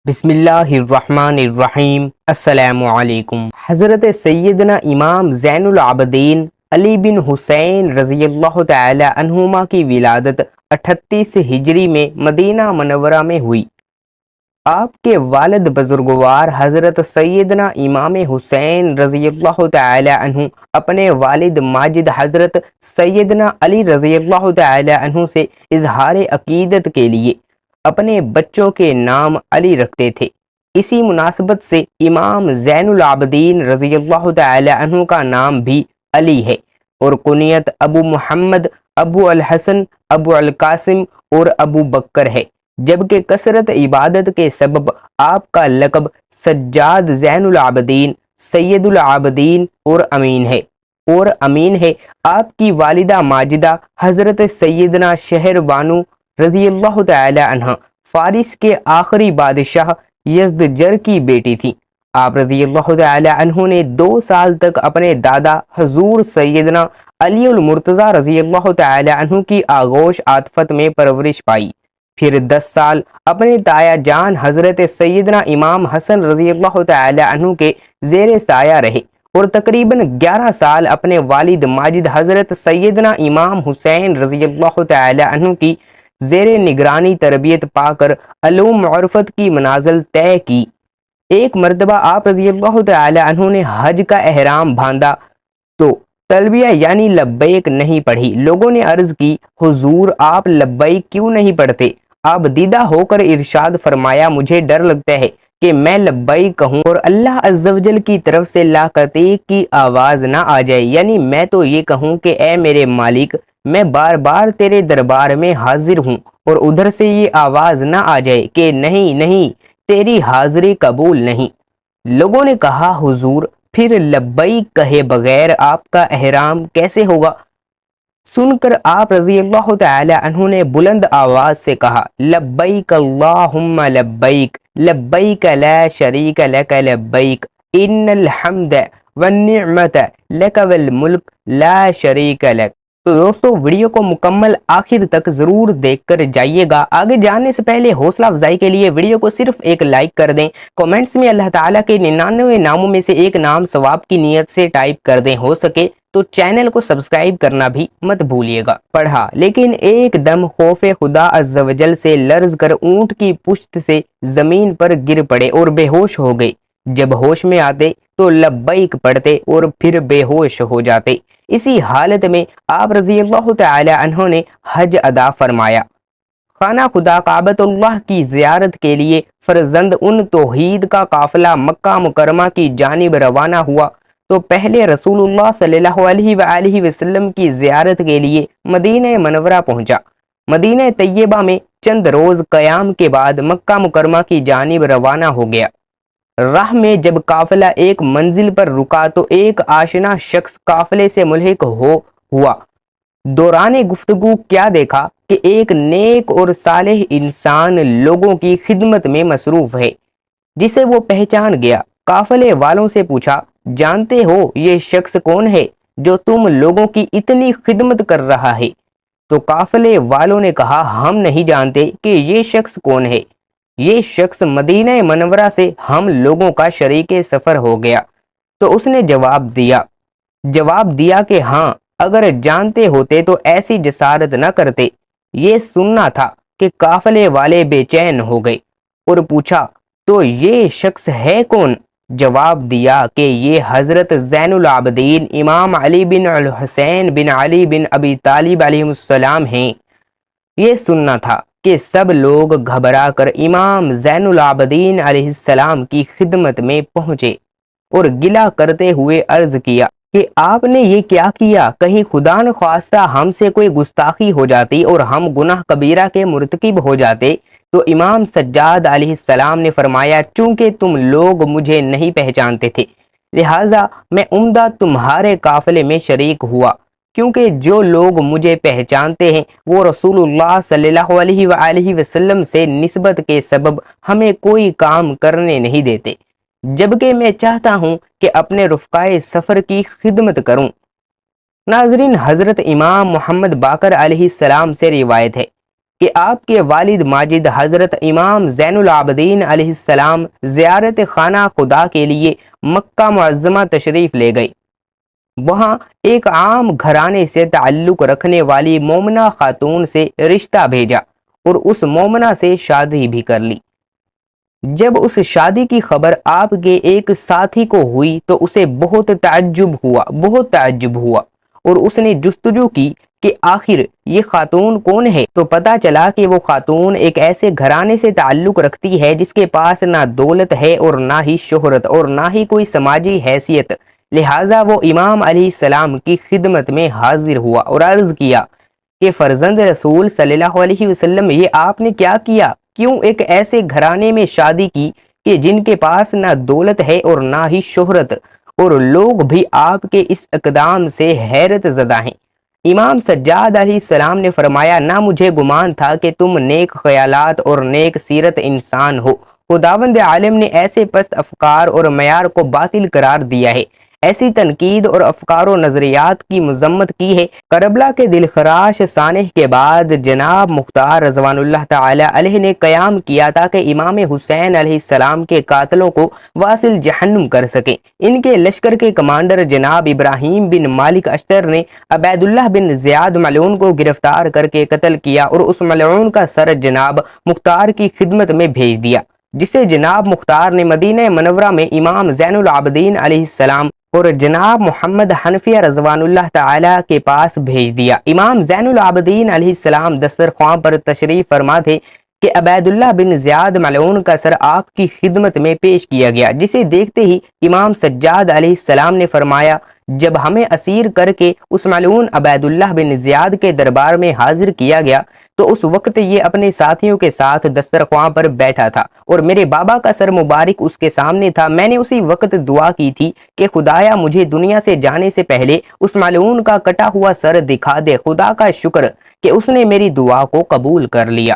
بسم اللہ الرحمن الرحیم۔ السلام علیکم۔ حضرت سیدنا امام زین العابدین علی بن حسین رضی اللہ تعالی عنہما کی ولادت 38 ہجری میں مدینہ منورہ میں ہوئی۔ آپ کے والد بزرگوار حضرت سیدنا امام حسین رضی اللہ تعالی عنہ اپنے والد ماجد حضرت سیدنا علی رضی اللہ تعالی عنہ سے اظہار عقیدت کے لیے اپنے بچوں کے نام علی رکھتے تھے۔ اسی مناسبت سے امام زین العابدین رضی اللہ تعالی عنہ کا نام بھی علی ہے اور کنیت ابو محمد، ابو الحسن، ابو القاسم اور ابو بکر ہے، جبکہ کثرت عبادت کے سبب آپ کا لقب سجاد زین العابدین، سید العابدین اور امین ہے۔ آپ کی والدہ ماجدہ حضرت سیدنا شہر بانو رضی اللہ تعالی عنہ فارس کے آخری بادشاہ یزدجر کی بیٹی تھی۔ آپ رضی اللہ تعالی عنہ نے 2 سال تک اپنے دادا حضور سیدنا علی المرتضی رضی اللہ تعالی عنہ کی آغوش عاطفت میں پرورش پائی، پھر 10 سال اپنے تایا جان حضرت سیدنا امام حسن رضی اللہ تعالی عنہ کے زیر سایہ رہے اور تقریباً 11 سال اپنے والد ماجد حضرت سیدنا امام حسین رضی اللہ تعالی عنہ کی زیر نگرانی تربیت پا کر علوم معرفت کی منازل طے کی۔ ایک مرتبہ آپ رضی اللہ تعالی عنہ نے حج کا احرام باندھا تو تلبیہ یعنی لبیک نہیں پڑھی۔ لوگوں نے عرض کی، حضور آپ لبیک کیوں نہیں پڑھتے؟ آپ دیدہ ہو کر ارشاد فرمایا، مجھے ڈر لگتا ہے کہ میں لبیک کہوں اور اللہ عز و جل کی طرف سے لا قطیق کی آواز نہ آ جائے، یعنی میں تو یہ کہوں کہ اے میرے مالک، میں بار بار تیرے دربار میں حاضر ہوں، اور ادھر سے یہ آواز نہ آ جائے کہ نہیں تیری حاضری قبول نہیں۔ لوگوں نے کہا، حضور پھر لبیک کہے بغیر آپ کا احرام کیسے ہوگا؟ سن کر آپ رضی اللہ تعالی عنہ نے بلند آواز سے کہا، لبیک اللہم لبیک، لبیک لا شریک لک لبیک، ان الحمد والنعمت لک والملک لا شریک لک۔ تو دوستو ویڈیو کو مکمل آخر تک ضرور دیکھ کر جائیے گا۔ آگے جانے سے پہلے حوصلہ افزائی کے لیے ویڈیو کو صرف ایک لائک کر دیں، کومنٹس میں اللہ تعالیٰ کے 99 ناموں میں سے ایک نام ثواب کی نیت سے ٹائپ کر دیں، ہو سکے تو چینل کو سبسکرائب کرنا بھی مت بھولیے گا۔ پڑھا، لیکن ایک دم خوف خدا عز و جل سے لرز کر اونٹ کی پشت سے زمین پر گر پڑے اور بے ہوش ہو گئے۔ جب ہوش میں آتے تو لبیک پڑھتے اور پھر بے ہوش ہو جاتے۔ اسی حالت میں آپ رضی اللہ تعالی عنہ نے حج ادا فرمایا۔ خانہ خدا کعبۃ اللہ کی زیارت کے لیے فرزند ان توحید کا قافلہ مکہ مکرمہ کی جانب روانہ ہوا تو پہلے رسول اللہ صلی اللہ علیہ وآلہ وسلم کی زیارت کے لیے مدینہ منورہ پہنچا۔ مدینہ طیبہ میں چند روز قیام کے بعد مکہ مکرمہ کی جانب روانہ ہو گیا۔ راہ میں جب قافلہ ایک منزل پر رکا تو ایک آشنا شخص قافلے سے ملحق ہوا۔ دوران گفتگو کیا دیکھا کہ ایک نیک اور صالح انسان لوگوں کی خدمت میں مصروف ہے، جسے وہ پہچان گیا۔ قافلے والوں سے پوچھا، جانتے ہو یہ شخص کون ہے جو تم لوگوں کی اتنی خدمت کر رہا ہے؟ تو قافلے والوں نے کہا، ہم نہیں جانتے کہ یہ شخص کون ہے۔ یہ شخص مدینہ منورہ سے ہم لوگوں کا شریک سفر ہو گیا۔ تو اس نے جواب دیا کہ ہاں، اگر جانتے ہوتے تو ایسی جسارت نہ کرتے۔ یہ سننا تھا کہ قافلے والے بے چین ہو گئے اور پوچھا، تو یہ شخص ہے کون؟ جواب دیا کہ یہ حضرت زین العابدین امام علی بن الحسین بن علی بن ابی طالب علیہ السلام ہیں۔ یہ سننا تھا کہ سب لوگ گھبرا کر امام زین العابدین علیہ السلام کی خدمت میں پہنچے اور گلہ کرتے ہوئے عرض کیا کہ آپ نے یہ کیا کیا؟ کہیں خدا نخواستہ ہم سے کوئی گستاخی ہو جاتی اور ہم گناہ کبیرہ کے مرتکب ہو جاتے۔ تو امام سجاد علیہ السلام نے فرمایا، چونکہ تم لوگ مجھے نہیں پہچانتے تھے، لہٰذا میں عمدہ تمہارے قافلے میں شریک ہوا، کیونکہ جو لوگ مجھے پہچانتے ہیں وہ رسول اللہ صلی اللہ علیہ وآلہ وسلم سے نسبت کے سبب ہمیں کوئی کام کرنے نہیں دیتے، جبکہ میں چاہتا ہوں کہ اپنے رفقائے سفر کی خدمت کروں۔ ناظرین، حضرت امام محمد باقر علیہ السلام سے روایت ہے کہ آپ کے والد ماجد حضرت امام زین العابدین علیہ السلام زیارت خانہ خدا کے لیے مکہ معظمہ تشریف لے گئے۔ وہاں ایک عام گھرانے سے تعلق رکھنے والی مومنہ خاتون سے رشتہ بھیجا اور اس مومنہ سے شادی بھی کر لی۔ جب اس شادی کی خبر آپ کے ایک ساتھی کو ہوئی تو اسے بہت تعجب ہوا اور اس نے جستجو کی کہ آخر یہ خاتون کون ہے، تو پتا چلا کہ وہ خاتون ایک ایسے گھرانے سے تعلق رکھتی ہے جس کے پاس نہ دولت ہے اور نہ ہی شہرت اور نہ ہی کوئی سماجی حیثیت۔ لہٰذا وہ امام علیہ السلام کی خدمت میں حاضر ہوا اور عرض کیا کہ فرزند رسول صلی اللہ علیہ وسلم، یہ آپ نے کیا کیا؟ کیوں ایک ایسے گھرانے میں شادی کی کہ جن کے پاس نہ دولت ہے اور نہ ہی شہرت، اور لوگ بھی آپ کے اس اقدام سے حیرت زدہ ہیں۔ امام سجاد علیہ السلام نے فرمایا، نہ مجھے گمان تھا کہ تم نیک خیالات اور نیک سیرت انسان ہو۔ خداوند عالم نے ایسے پست افکار اور معیار کو باطل قرار دیا ہے، ایسی تنقید اور افکار و نظریات کی مذمت کی ہے۔ کربلا کے دل خراش سانحہ کے بعد جناب مختار رضوان اللہ تعالی علیہ نے قیام کیا تاکہ امام حسین علیہ السلام کے قاتلوں کو واصل جہنم کر سکیں۔ ان کے لشکر کے کمانڈر جناب ابراہیم بن مالک اشتر نے عبید اللہ بن زیاد ملعون کو گرفتار کر کے قتل کیا اور اس ملعون کا سر جناب مختار کی خدمت میں بھیج دیا، جسے جناب مختار نے مدینہ منورہ میں امام زین العابدین علیہ السلام اور جناب محمد حنفیہ رضوان اللہ تعالی کے پاس بھیج دیا۔ امام زین العابدین علیہ السلام دسترخوان پر تشریف فرما تھے کہ عبید اللہ بن زیاد ملعون کا سر آپ کی خدمت میں پیش کیا گیا، جسے دیکھتے ہی امام سجاد علیہ السلام نے فرمایا، جب ہمیں اسیر کر کے اس ملعون عبید اللہ بن زیاد کے دربار میں حاضر کیا گیا تو اس وقت یہ اپنے ساتھیوں کے ساتھ دسترخوان پر بیٹھا تھا اور میرے بابا کا سر مبارک اس کے سامنے تھا۔ میں نے اسی وقت دعا کی تھی کہ خدایا مجھے دنیا سے جانے سے پہلے اس ملعون کا کٹا ہوا سر دکھا دے۔ خدا کا شکر کہ اس نے میری دعا کو قبول کر لیا۔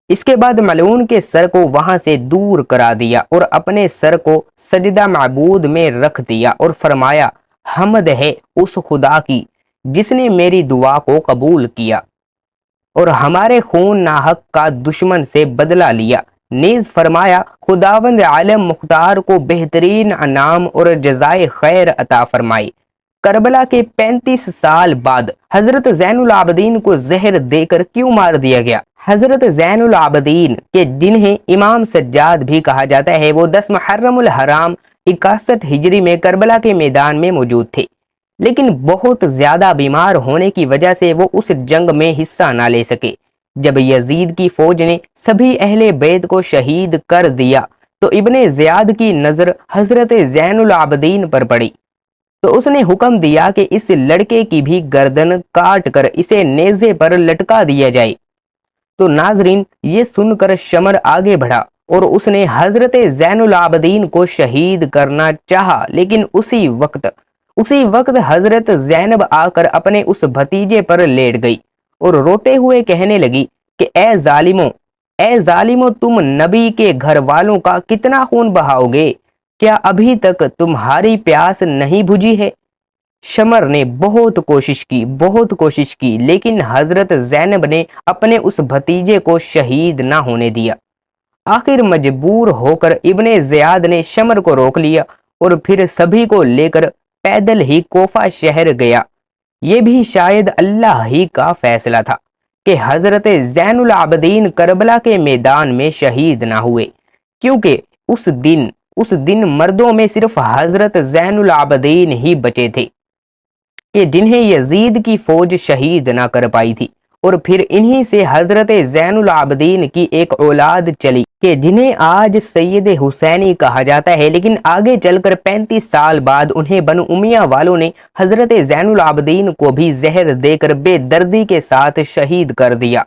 اس کے بعد ملعون کے سر کو وہاں سے دور کرا دیا اور اپنے سر کو سجدہ معبود میں رکھ دیا اور فرمایا، حمد ہے اس خدا کی جس نے میری دعا کو قبول کیا اور ہمارے خون ناحق کا دشمن سے بدلہ لیا۔ نیز فرمایا، خداوند عالم مختار کو بہترین انعام اور جزائے خیر عطا فرمائے۔ کربلا کے 35 سال بعد حضرت زین العابدین کو زہر دے کر کیوں مار دیا گیا؟ حضرت زین العابدین کے جنہیں امام سجاد بھی کہا جاتا ہے، وہ 10 محرم الحرام 61 ہجری میں کربلا کے میدان میں موجود تھے، لیکن بہت زیادہ بیمار ہونے کی وجہ سے وہ اس جنگ میں حصہ نہ لے سکے۔ جب یزید کی فوج نے سبھی اہل بیت کو شہید کر دیا تو ابن زیاد کی نظر حضرت زین العابدین پر پڑی، تو اس نے حکم دیا کہ اس لڑکے کی بھی گردن کاٹ کر اسے نیزے پر لٹکا دیا جائے۔ تو ناظرین، یہ سن کر شمر آگے بڑھا اور اس نے حضرت زین العابدین کو شہید کرنا چاہا، لیکن اسی وقت حضرت زینب آ کر اپنے اس بھتیجے پر لیٹ گئی اور روتے ہوئے کہنے لگی کہ اے ظالمو، تم نبی کے گھر والوں کا کتنا خون بہاؤ گے؟ کیا ابھی تک تمہاری پیاس نہیں بجھی ہے؟ شمر نے بہت کوشش کی لیکن حضرت زینب نے اپنے اس بھتیجے کو شہید نہ ہونے دیا۔ آخر مجبور ہو کر ابن زیاد نے شمر کو روک لیا اور پھر سبھی کو لے کر پیدل ہی کوفہ شہر گیا۔ یہ بھی شاید اللہ ہی کا فیصلہ تھا کہ حضرت زین العابدین کربلا کے میدان میں شہید نہ ہوئے، کیونکہ اس دن مردوں میں صرف حضرت زین العابدین ہی بچے تھے کہ جنہیں یزید کی فوج شہید نہ کر پائی تھی، اور پھر انہی سے حضرت زین العابدین کی ایک اولاد چلی کہ جنہیں آج سید حسینی کہا جاتا ہے، لیکن آگے چل کر 35 سال بعد انہیں بنو امیہ والوں نے حضرت زین العابدین کو بھی زہر دے کر بے دردی کے ساتھ شہید کر دیا۔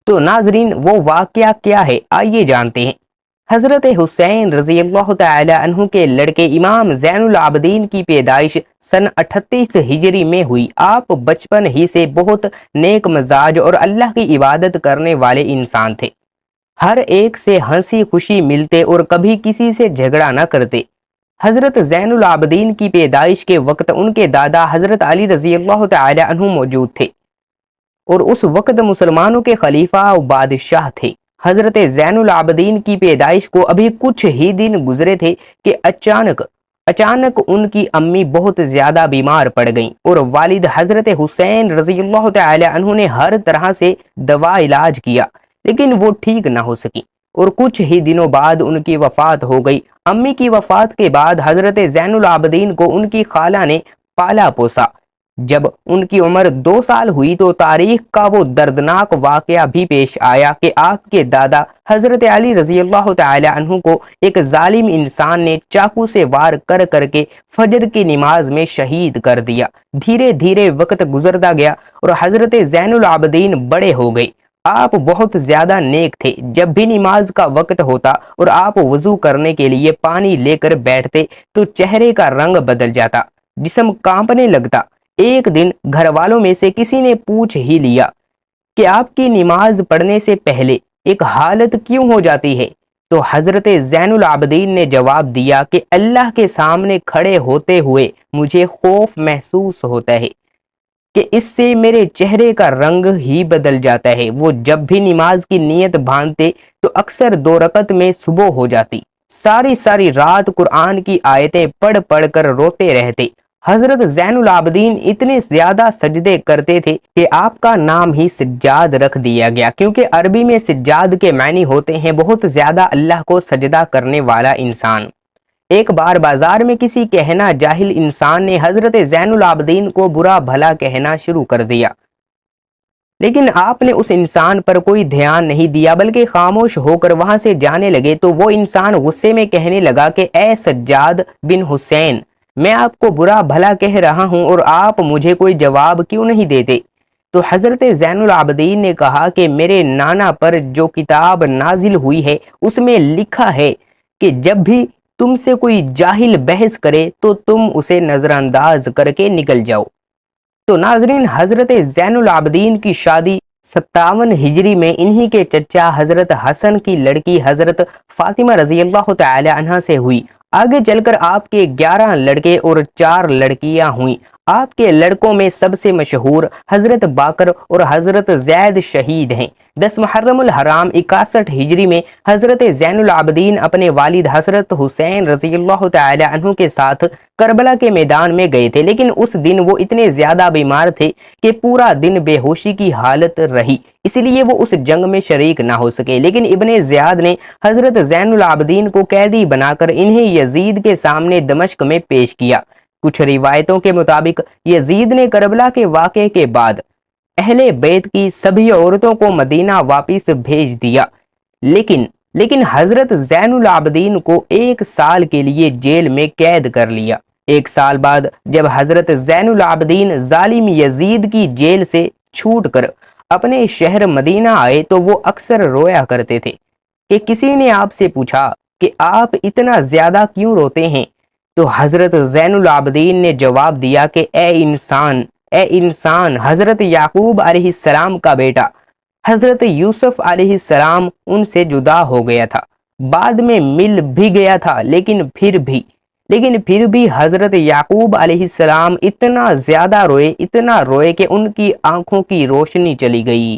تو ناظرین، وہ واقعہ کیا ہے؟ آئیے جانتے ہیں۔ حضرت حسین رضی اللہ تعالی عنہ کے لڑکے امام زین العابدین کی پیدائش سن 38 ہجری میں ہوئی۔ آپ بچپن ہی سے بہت نیک مزاج اور اللہ کی عبادت کرنے والے انسان تھے۔ ہر ایک سے ہنسی خوشی ملتے اور کبھی کسی سے جھگڑا نہ کرتے۔ حضرت زین العابدین کی پیدائش کے وقت ان کے دادا حضرت علی رضی اللہ تعالی عنہ موجود تھے۔ اور اس وقت مسلمانوں کے خلیفہ و بادشاہ تھے۔ حضرت زین العابدین کی پیدائش کو ابھی کچھ ہی دن گزرے تھے کہ اچانک ان کی امی بہت زیادہ بیمار پڑ گئیں اور والد حضرت حسین رضی اللہ تعالی عنہ نے ہر طرح سے دوا علاج کیا، لیکن وہ ٹھیک نہ ہو سکی اور کچھ ہی دنوں بعد ان کی وفات ہو گئی۔ امی کی وفات کے بعد حضرت زین العابدین کو ان کی خالہ نے پالا پوسا۔ جب ان کی عمر 2 سال ہوئی تو تاریخ کا وہ دردناک واقعہ بھی پیش آیا کہ آپ کے دادا حضرت علی رضی اللہ تعالی عنہ کو ایک ظالم انسان نے چاقو سے وار کر کے فجر کی نماز میں شہید کر دیا۔ دھیرے دھیرے وقت گزرتا گیا اور حضرت زین العابدین بڑے ہو گئے۔ آپ بہت زیادہ نیک تھے۔ جب بھی نماز کا وقت ہوتا اور آپ وضو کرنے کے لیے پانی لے کر بیٹھتے تو چہرے کا رنگ بدل جاتا، جسم کانپنے لگتا۔ ایک دن گھر والوں میں سے کسی نے پوچھ ہی لیا کہ آپ کی نماز پڑھنے سے پہلے ایک حالت کیوں ہو جاتی ہے؟ تو حضرت زین العابدین نے جواب دیا کہ اللہ کے سامنے کھڑے ہوتے ہوئے مجھے خوف محسوس ہوتا ہے کہ اس سے میرے چہرے کا رنگ ہی بدل جاتا ہے۔ وہ جب بھی نماز کی نیت باندھتے تو اکثر 2 رکعت میں صبح ہو جاتی۔ ساری رات قرآن کی آیتیں پڑھ کر روتے رہتے۔ حضرت زین العابدین اتنے زیادہ سجدے کرتے تھے کہ آپ کا نام ہی سجاد رکھ دیا گیا، کیونکہ عربی میں سجاد کے معنی ہوتے ہیں بہت زیادہ اللہ کو سجدہ کرنے والا انسان۔ ایک بار بازار میں کسی کہنا جاہل انسان نے حضرت زین العابدین کو برا بھلا کہنا شروع کر دیا، لیکن آپ نے اس انسان پر کوئی دھیان نہیں دیا بلکہ خاموش ہو کر وہاں سے جانے لگے۔ تو وہ انسان غصے میں کہنے لگا کہ اے سجاد بن حسین، میں آپ کو برا بھلا کہہ رہا ہوں اور آپ مجھے کوئی جواب کیوں نہیں دیتے؟ تو حضرت زین العابدین نے کہا کہ میرے نانا پر جو کتاب نازل ہوئی ہے اس میں لکھا ہے کہ جب بھی تم سے کوئی جاہل بحث کرے تو تم اسے نظر انداز کر کے نکل جاؤ۔ تو ناظرین، حضرت زین العابدین کی شادی 57 ہجری میں انہی کے چچا حضرت حسن کی لڑکی حضرت فاطمہ رضی اللہ تعالی عنہ سے ہوئی۔ آگے چل کر آپ کے 11 لڑکے اور 4 لڑکیاں ہوئیں۔ آپ کے لڑکوں میں سب سے مشہور حضرت باقر اور حضرت زید شہید ہیں۔ 10 محرم الحرام 61 ہجری میں حضرت زین العابدین اپنے والد حضرت حسین رضی اللہ تعالی عنہ کے ساتھ کربلا کے میدان میں گئے تھے، لیکن اس دن وہ اتنے زیادہ بیمار تھے کہ پورا دن بے ہوشی کی حالت رہی، اس لیے وہ اس جنگ میں شریک نہ ہو سکے۔ لیکن ابن زیاد نے حضرت زین العابدین کو قیدی بنا کر انہیں یزید کے سامنے دمشق میں پیش کیا۔ کچھ روایتوں کے مطابق یزید نے کربلا کے واقعے کے بعد اہل بیت کی سبھی عورتوں کو مدینہ واپس بھیج دیا، لیکن حضرت زین العابدین کو 1 سال کے لیے جیل میں قید کر لیا۔ 1 سال بعد جب حضرت زین العابدین ظالم یزید کی جیل سے چھوٹ کر اپنے شہر مدینہ آئے تو وہ اکثر رویا کرتے تھے کہ کسی نے آپ سے پوچھا کہ آپ اتنا زیادہ کیوں روتے ہیں؟ تو حضرت زین العابدین نے جواب دیا کہ اے انسان، حضرت یعقوب علیہ السلام کا بیٹا حضرت یوسف علیہ السلام ان سے جدا ہو گیا تھا، بعد میں مل بھی گیا تھا، لیکن پھر بھی حضرت یعقوب علیہ السلام اتنا روئے کہ ان کی آنکھوں کی روشنی چلی گئی،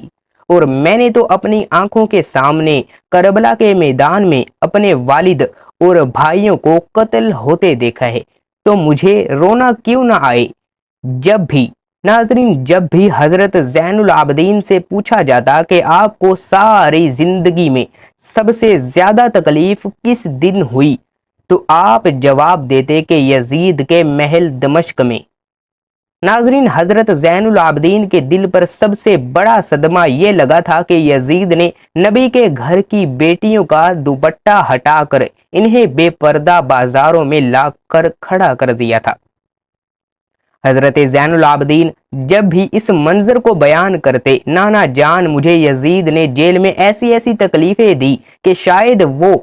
اور میں نے تو اپنی آنکھوں کے سامنے کربلا کے میدان میں اپنے والد اور بھائیوں کو قتل ہوتے دیکھا ہے، تو مجھے رونا کیوں نہ آئے؟ جب بھی حضرت زین العابدین سے پوچھا جاتا کہ آپ کو ساری زندگی میں سب سے زیادہ تکلیف کس دن ہوئی تو آپ جواب دیتے کہ یزید کے محل دمشق میں۔ ناظرین، حضرت زین العابدین کے دل پر سب سے بڑا صدمہ یہ لگا تھا کہ یزید نے نبی کے گھر کی بیٹیوں کا دوپٹہ ہٹا کر انہیں بے پردہ بازاروں میں لا کر کھڑا کر دیا تھا۔ حضرت زین العابدین جب بھی اس منظر کو بیان کرتے، نانا جان مجھے یزید نے جیل میں ایسی تکلیفیں دی کہ شاید وہ،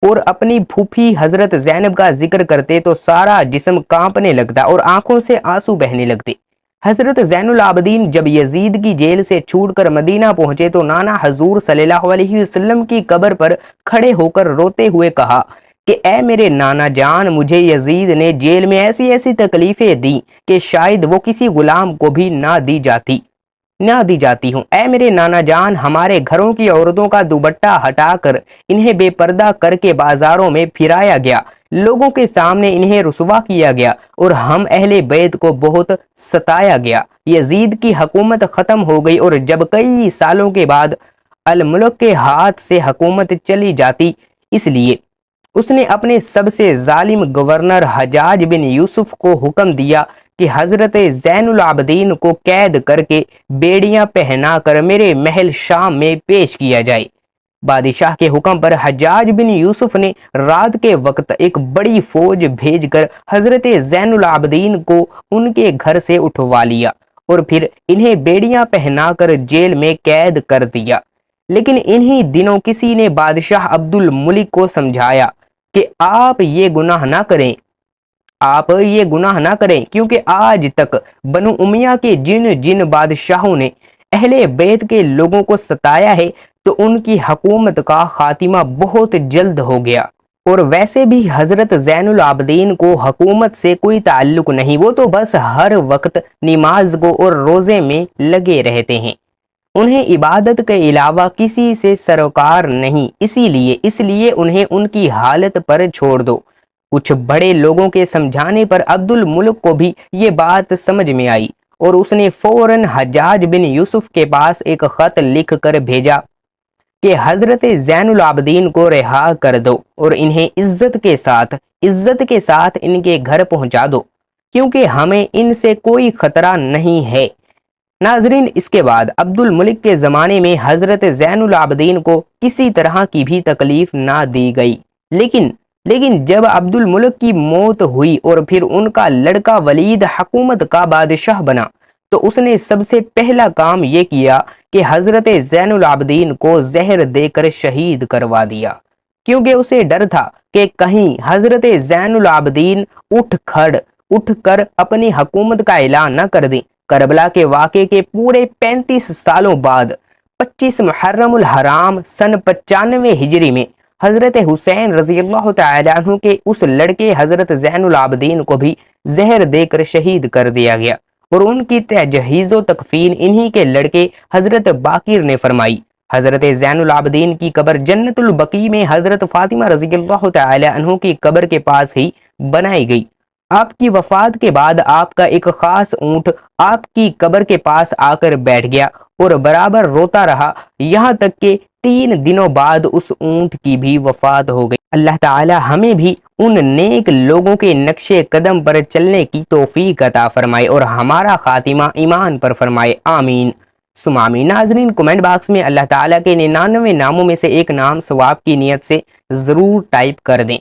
اور اپنی پھوپھی حضرت زینب کا ذکر کرتے تو سارا جسم کانپنے لگتا اور آنکھوں سے آنسو بہنے لگتے۔ حضرت زین العابدین جب یزید کی جیل سے چھوٹ کر مدینہ پہنچے تو نانا حضور صلی اللہ علیہ وسلم کی قبر پر کھڑے ہو کر روتے ہوئے کہا کہ اے میرے نانا جان، مجھے یزید نے جیل میں ایسی تکلیفیں دیں کہ شاید وہ کسی غلام کو بھی نہ دی جاتی۔ نہ دی جاتی ہوں۔ اے میرے نانا جان، ہمارے گھروں کی عورتوں کا دوپٹہ ہٹا کر انہیں بے پردہ کر کے بازاروں میں پھرایا گیا، لوگوں کے سامنے انہیں رسوا کیا گیا اور ہم اہل بیت کو بہت ستایا گیا۔ یزید کی حکومت ختم ہو گئی اور جب کئی سالوں کے بعد الملک کے ہاتھ سے حکومت چلی جاتی، اس لیے اس نے اپنے سب سے ظالم گورنر حجاج بن یوسف کو حکم دیا کہ حضرت زین العابدین کو قید کر کے بیڑیاں پہنا کر میرے محل شام میں پیش کیا جائے۔ بادشاہ کے حکم پر حجاج بن یوسف نے رات کے وقت ایک بڑی فوج بھیج کر حضرت زین العابدین کو ان کے گھر سے اٹھوا لیا اور پھر انہیں بیڑیاں پہنا کر جیل میں قید کر دیا۔ لیکن انہی دنوں کسی نے بادشاہ عبد الملک کو سمجھایا کہ آپ یہ گناہ نہ کریں، کیونکہ آج تک بنو امیہ کے جن بادشاہوں نے اہل بیت کے لوگوں کو ستایا ہے تو ان کی حکومت کا خاتمہ بہت جلد ہو گیا، اور ویسے بھی حضرت زین العابدین کو حکومت سے کوئی تعلق نہیں، وہ تو بس ہر وقت نماز کو اور روزے میں لگے رہتے ہیں، انہیں عبادت کے علاوہ کسی سے سروکار نہیں، اسی لیے انہیں ان کی حالت پر چھوڑ دو۔ کچھ بڑے لوگوں کے سمجھانے پر عبد الملک کو بھی یہ بات سمجھ میں آئی اور اس نے فوراً حجاج بن یوسف کے پاس ایک خط لکھ کر بھیجا کہ حضرت زین العابدین کو رہا کر دو اور انہیں عزت کے ساتھ ان کے گھر پہنچا دو، کیونکہ ہمیں ان سے کوئی خطرہ نہیں ہے۔ ناظرین، اس کے بعد عبد الملک کے زمانے میں حضرت زین العابدین کو کسی طرح کی بھی تکلیف نہ دی گئی، لیکن جب عبد الملک کی موت ہوئی اور پھر ان کا لڑکا ولید حکومت کا بادشاہ بنا تو اس نے سب سے پہلا کام یہ کیا کہ حضرت زین العابدین کو زہر دے کر شہید کروا دیا، کیونکہ اسے ڈر تھا کہ کہیں حضرت زین العابدین اٹھ کر اپنی حکومت کا اعلان نہ کر دیں۔ کربلا کے واقعے کے پورے 35 سالوں بعد 25 محرم الحرام سن 95 ہجری میں حضرت حسین رضی اللہ تعالی عنہ کے اس لڑکے حضرت زین العابدین کو بھی زہر دے کر شہید کر دیا گیا، اور ان کی تجہیز و تکفین انہی کے لڑکے حضرت باقر نے فرمائی۔ حضرت زین العابدین کی قبر جنت البقیع میں حضرت فاطمہ رضی اللہ تعالی عنہ کی قبر کے پاس ہی بنائی گئی۔ آپ کی وفات کے بعد آپ کا ایک خاص اونٹ آپ کی قبر کے پاس آ کر بیٹھ گیا اور برابر روتا رہا، یہاں تک کہ 3 دنوں بعد اس اونٹ کی بھی وفات ہو گئی۔ اللہ تعالی ہمیں بھی ان نیک لوگوں کے نقش قدم پر چلنے کی توفیق عطا فرمائے اور ہمارا خاتمہ ایمان پر فرمائے، آمین ثم آمین۔ ناظرین، کمنٹ باکس میں اللہ تعالیٰ کے 99 ناموں میں سے ایک نام ثواب کی نیت سے ضرور ٹائپ کر دیں،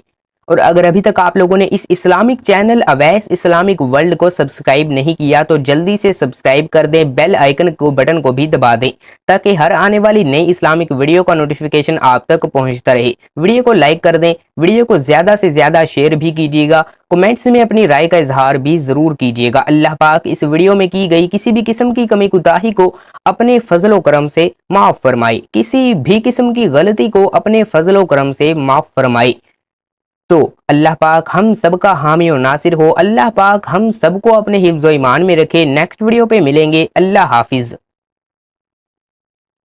اور اگر ابھی تک آپ لوگوں نے اس Islamic channel Owais Islamic world کو سبسکرائب نہیں کیا تو جلدی سے سبسکرائب کر دیں، بیل آئیکن کو بٹن کو بھی دبا دیں تاکہ ہر آنے والی نئی اسلامک ویڈیو کا نوٹیفیکیشن آپ تک پہنچتا رہے۔ ویڈیو کو لائک کر دیں، ویڈیو کو زیادہ سے زیادہ شیئر بھی کیجیے گا، کمنٹس میں اپنی رائے کا اظہار بھی ضرور کیجیے گا۔ اللہ پاک اس ویڈیو میں کی گئی کسی بھی قسم کی کمی کوتاہی کو اپنے فضل و کرم سے معاف فرمائے، کسی بھی قسم کی غلطی کو اپنے فضل و کرم سے معاف فرمائے۔ تو اللہ پاک ہم سب کا حامی و ناصر ہو، اللہ پاک ہم سب کو اپنے حفظ و ایمان میں رکھے۔ نیکسٹ ویڈیو پہ ملیں گے، اللہ حافظ۔